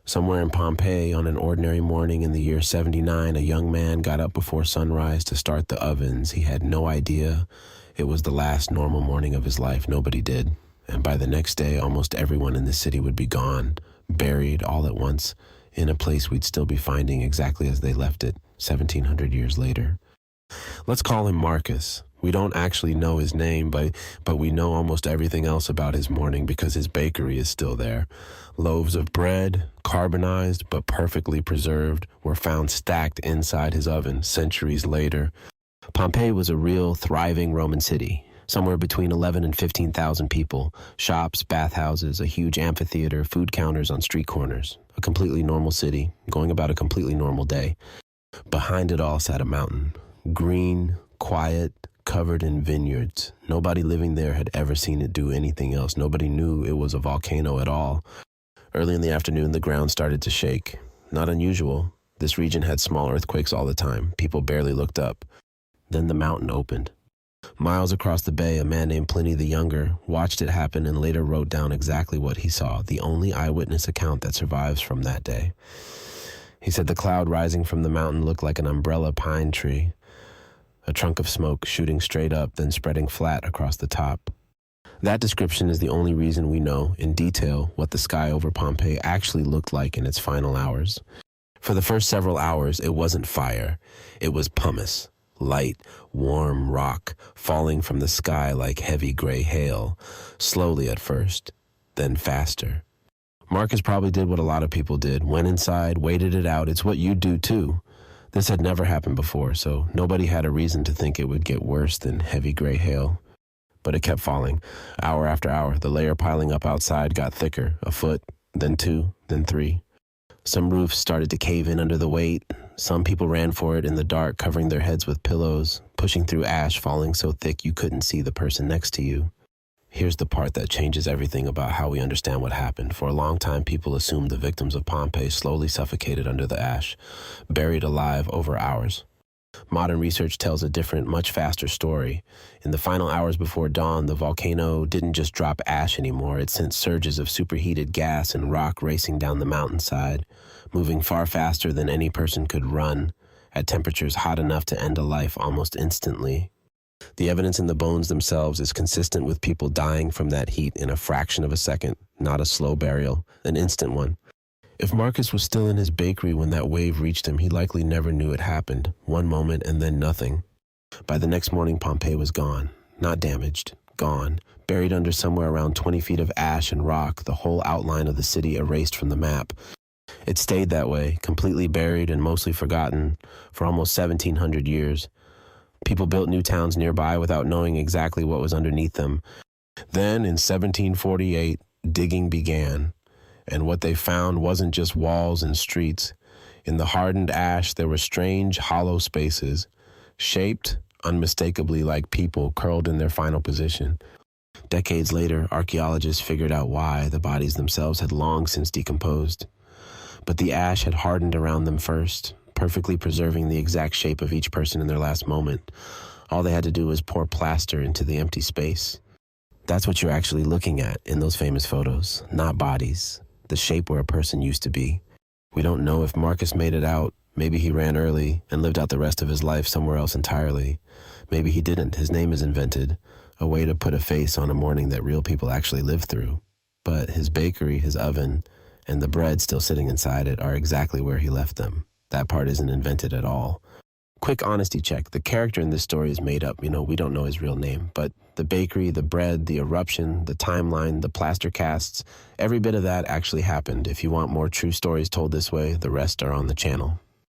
Somewhere in Pompeii, on an ordinary morning in the year 79, a young man got up before sunrise to start the ovens. He had no idea it was the last normal morning of his life. Nobody did. And by the next day, almost everyone in the city would be gone, buried all at once, in a place we'd still be finding exactly as they left it 1,700 years later. Let's call him Marcus. We don't actually know his name, but we know almost everything else about his morning because his bakery is still there. Loaves of bread, carbonized but perfectly preserved, were found stacked inside his oven centuries later. Pompeii was a real, thriving Roman city, somewhere between 11 and 15,000 people, shops, bathhouses, a huge amphitheater, food counters on street corners. A completely normal city, going about a completely normal day. Behind it all sat a mountain, green, quiet, covered in vineyards. Nobody living there had ever seen it do anything else. Nobody knew it was a volcano at all. Early in the afternoon, the ground started to shake. Not unusual. This region had small earthquakes all the time. People barely looked up. Then the mountain opened. Miles across the bay, a man named Pliny the Younger watched it happen and later wrote down exactly what he saw, the only eyewitness account that survives from that day. He said the cloud rising from the mountain looked like an umbrella pine tree, a trunk of smoke shooting straight up, then spreading flat across the top. That description is the only reason we know, in detail, what the sky over Pompeii actually looked like in its final hours. For the first several hours, it wasn't fire. It was pumice. Light, warm rock falling from the sky like heavy gray hail, slowly at first, then faster. Marcus probably did what a lot of people did, went inside, waited it out. It's what you'd do too. This had never happened before, so nobody had a reason to think it would get worse than heavy gray hail. But it kept falling, hour after hour. The layer piling up outside got thicker, a foot, then 2, then 3. Some roofs started to cave in under the weight. Some people ran for it in the dark, covering their heads with pillows, pushing through ash falling so thick you couldn't see the person next to you. Here's the part that changes everything about how we understand what happened. For a long time, people assumed the victims of Pompeii slowly suffocated under the ash, buried alive over hours. Modern research tells a different, much faster story. In the final hours before dawn, the volcano didn't just drop ash anymore. It sent surges of superheated gas and rock racing down the mountainside, moving far faster than any person could run, at temperatures hot enough to end a life almost instantly. The evidence in the bones themselves is consistent with people dying from that heat in a fraction of a second, not a slow burial, an instant one. If Marcus was still in his bakery when that wave reached him, he likely never knew it happened. One moment and then nothing. By the next morning, Pompeii was gone. Not damaged. Gone. Buried under somewhere around 20 feet of ash and rock, the whole outline of the city erased from the map. It stayed that way, completely buried and mostly forgotten, for almost 1,700 years. People built new towns nearby without knowing exactly what was underneath them. Then, in 1748, digging began. And what they found wasn't just walls and streets. In the hardened ash, there were strange, hollow spaces, shaped unmistakably like people curled in their final position. Decades later, archaeologists figured out why. The bodies themselves had long since decomposed. But the ash had hardened around them first, perfectly preserving the exact shape of each person in their last moment. All they had to do was pour plaster into the empty space. That's what you're actually looking at in those famous photos, not bodies. The shape where a person used to be. We don't know if Marcus made it out. Maybe he ran early and lived out the rest of his life somewhere else entirely. Maybe he didn't. His name is invented, a way to put a face on a morning that real people actually lived through. But his bakery, his oven, and the bread still sitting inside it are exactly where he left them. That part isn't invented at all. Quick honesty check. The character in this story is made up. We don't know his real name. But the bakery, the bread, the eruption, the timeline, the plaster casts, every bit of that actually happened. If you want more true stories told this way, the rest are on the channel.